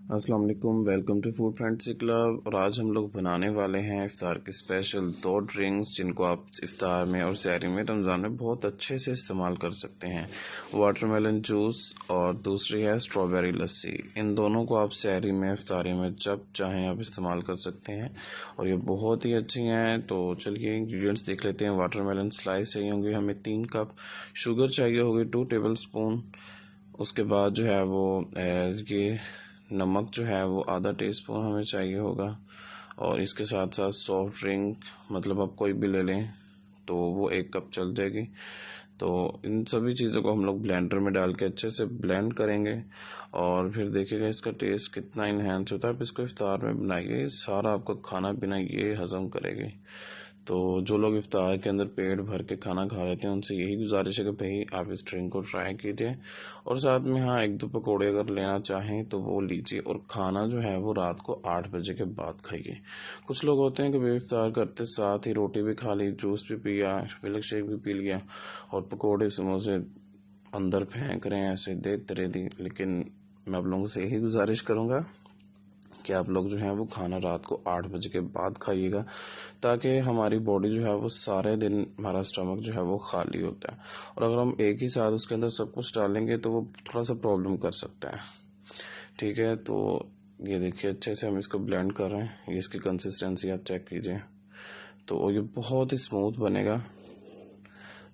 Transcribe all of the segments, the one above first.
अस्सलाम वालेकुम, welcome to food fantasy club. और आज हम लोग बनाने वाले हैं इफ्तार के स्पेशल 2 ड्रिंक्स जिनको आप इफ्तार में और सहरी में रमज़ान में बहुत अच्छे से इस्तेमाल कर सकते हैं। वाटरमेलन जूस और दूसरी है स्ट्रॉबेरी लस्सी। इन दोनों को आप सहरी में इफ्तारी में जब चाहें आप इस्तेमाल कर सकते हैं और ये बहुत ही अच्छी हैं। तो चलिए इंग्रेडिएंट्स देख लेते हैं। वाटरमेलन स्लाइस चाहिए होंगे हमें 3 कप, शुगर चाहिए होगी 2 टेबल स्पून। उसके बाद जो है वो ये नमक जो है वो आधा टीस्पून हमें चाहिए होगा। और इसके साथ साथ सॉफ्ट ड्रिंक मतलब आप कोई भी ले लें तो वो 1 कप चल जाएगी। तो इन सभी चीज़ों को हम लोग ब्लेंडर में डाल के अच्छे से ब्लेंड करेंगे और फिर देखिएगा इसका टेस्ट कितना इन्हेंस होता है। आप इसको इफ्तार में बनाइए, सारा आपका खाना पीना ये हज़म करेगी। तो जो लोग इफ्तार के अंदर पेट भर के खाना खा रहे थे उनसे यही गुजारिश है कि भाई आप इस ड्रिंक को ट्राई कीजिए और साथ में हाँ 1-2 पकौड़े अगर लेना चाहें तो वो लीजिए। और खाना जो है वो रात को 8 बजे के बाद खाइए। कुछ लोग होते हैं कि भाई इफ्तार करते साथ ही रोटी भी खा ली, जूस भी पिया, मिल्क शेक भी पी लिया और पकौड़े समोसे अंदर फेंक रहे हैं, ऐसे देते रह दी। लेकिन मैं आप लोगों से यही गुजारिश करूँगा कि आप लोग जो हैं वो खाना रात को 8 बजे के बाद खाइएगा, ताकि हमारी बॉडी जो है वो सारे दिन हमारा स्टमक जो है वो खाली होता है। और अगर हम एक ही साथ उसके अंदर सब कुछ डालेंगे तो वो थोड़ा सा प्रॉब्लम कर सकता है। ठीक है, तो ये देखिए अच्छे से हम इसको ब्लेंड कर रहे हैं। ये इसकी कंसिस्टेंसी आप चेक कीजिए, तो ये बहुत ही स्मूथ बनेगा।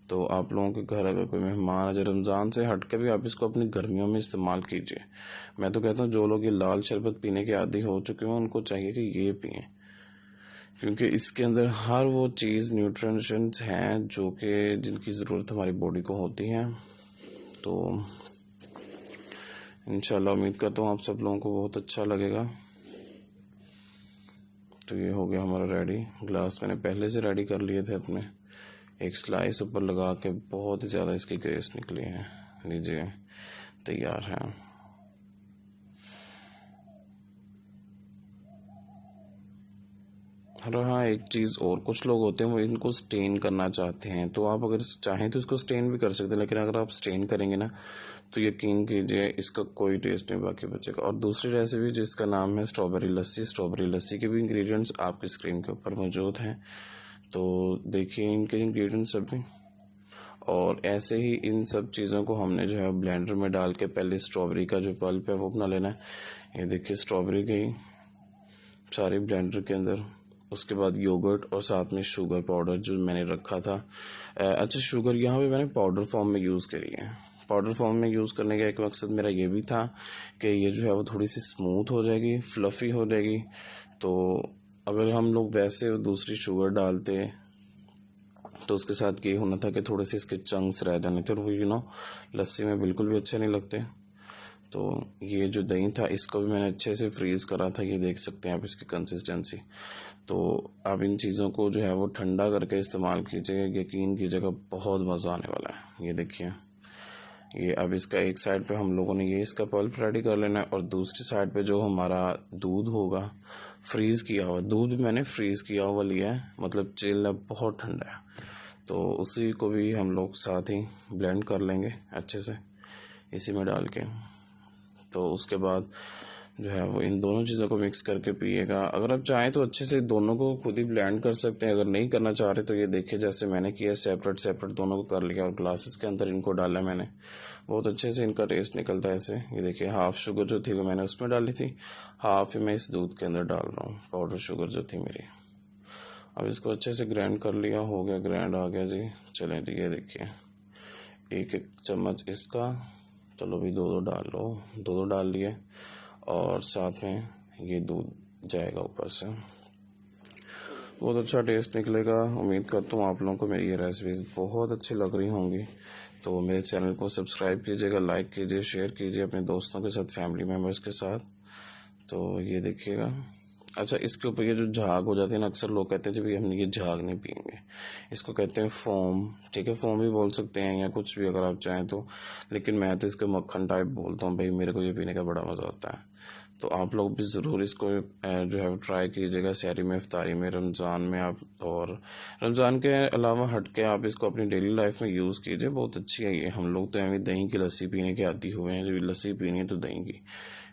तो आप लोगों के घर अगर कोई मेहमान आ जाए रमज़ान से हट के भी आप इसको अपनी गर्मियों में इस्तेमाल कीजिए। मैं तो कहता हूँ जो लोग ये लाल शरबत पीने के आदी हो चुके हैं उनको चाहिए कि ये पिएं, क्योंकि इसके अंदर हर वो चीज़ न्यूट्रिशंस हैं जो कि जिनकी ज़रूरत हमारी बॉडी को होती है। तो इंशाल्लाह उम्मीद करता हूँ आप सब लोगों को बहुत अच्छा लगेगा। तो ये हो गया हमारा रेडी। ग्लास मैंने पहले से रेडी कर लिए थे अपने। एक स्लाइस ऊपर लगा के बहुत ही ज़्यादा इसकी ग्रेस निकली है। लीजिए तैयार है। और हाँ एक चीज़ और, कुछ लोग होते हैं वो इनको स्टेन करना चाहते हैं, तो आप अगर चाहें तो इसको स्टेन भी कर सकते हैं, लेकिन अगर आप स्टेन करेंगे ना तो यकीन कीजिए इसका कोई टेस्ट नहीं बाकी बचेगा। और दूसरी रेसिपी जिसका नाम है स्ट्रॉबेरी लस्सी, स्ट्रॉबेरी लस्सी के भी इंग्रेडिएंट्स आपकी स्क्रीन के ऊपर मौजूद हैं, तो देखिए इनके इंग्रेडिएंट्स सभी। और ऐसे ही इन सब चीज़ों को हमने जो है ब्लेंडर में डाल के पहले स्ट्रॉबेरी का जो पल्प है वो बना लेना है। ये देखिए स्ट्रॉबेरी गई सारी ब्लेंडर के अंदर। उसके बाद योगर्ट और साथ में शुगर पाउडर जो मैंने रखा था। अच्छा शुगर यहाँ पे मैंने पाउडर फॉर्म में यूज़ करी है। पाउडर फॉर्म में यूज़ करने का एक मकसद मेरा ये भी था कि ये जो है वो थोड़ी सी स्मूथ हो जाएगी, फ्लफ़ी हो जाएगी। तो अगर हम लोग वैसे दूसरी शुगर डालते तो उसके साथ ये होना था कि थोड़े से इसके चंक्स रह जाने थे और वो लस्सी में बिल्कुल भी अच्छे नहीं लगते। तो ये जो दही था इसको भी मैंने अच्छे से फ्रीज़ करा था, ये देख सकते हैं आप इसकी कंसिस्टेंसी। तो आप इन चीज़ों को जो है वो ठंडा करके इस्तेमाल कीजिएगा, यकीन कीजिएगा बहुत मज़ा आने वाला है। ये देखिए ये अब इसका एक साइड पे हम लोगों ने ये इसका पल्प रेडी कर लेना है और दूसरी साइड पे जो हमारा दूध होगा फ्रीज़ किया हुआ, दूध भी मैंने फ्रीज़ किया हुआ लिया है, मतलब चिल है, बहुत ठंडा है। तो उसी को भी हम लोग साथ ही ब्लेंड कर लेंगे अच्छे से इसी में डाल के। तो उसके बाद जो है वो इन दोनों चीज़ों को मिक्स करके पिएगा। अगर आप चाहें तो अच्छे से दोनों को खुद ही ब्लेंड कर सकते हैं, अगर नहीं करना चाह रहे तो ये देखिए जैसे मैंने किया सेपरेट सेपरेट दोनों को कर लिया और ग्लासेस के अंदर इनको डाला मैंने। बहुत अच्छे से इनका टेस्ट निकलता है ऐसे। ये देखिए हाफ़ शुगर जो थी वो मैंने उसमें डाली थी, हाफ़ ही मैं इस दूध के अंदर डाल रहा हूँ पाउडर शुगर जो थी मेरी। अब इसको अच्छे से ग्राइंड कर लिया, हो गया ग्राइंड आ गया जी। चलें जी ये देखिए 1-1 चम्मच इसका, चलो भी 2-2 डाल लो, 2-2 डाल लिए और साथ में ये दूध जाएगा ऊपर से, बहुत अच्छा टेस्ट निकलेगा। उम्मीद करता हूँ आप लोगों को मेरी ये रेसिपीज़ बहुत अच्छी लग रही होंगी। तो मेरे चैनल को सब्सक्राइब कीजिएगा, लाइक कीजिए, शेयर कीजिए अपने दोस्तों के साथ, फैमिली मेम्बर्स के साथ। तो ये देखिएगा। अच्छा इसके ऊपर ये जो झाग हो जाती है ना, अक्सर लोग कहते हैं जी हम ये झाग नहीं पियेंगे, इसको कहते हैं फोम। ठीक है, फोम भी बोल सकते हैं या कुछ भी अगर आप चाहें तो, लेकिन मैं तो इसको मक्खन टाइप बोलता हूँ भाई, मेरे को ये पीने का बड़ा मज़ा आता है। तो आप लोग भी ज़रूर इसको जो है ट्राई कीजिएगा सहरी में, इफ्तारी में, रमज़ान में आप, और रमज़ान के अलावा हट के आप इसको अपनी डेली लाइफ में यूज़ कीजिए, बहुत अच्छी है ये। हम लोग तो हमें दही की लस्सी पीने के आदी हुए हैं, जब लस्सी पीनी है तो दही की,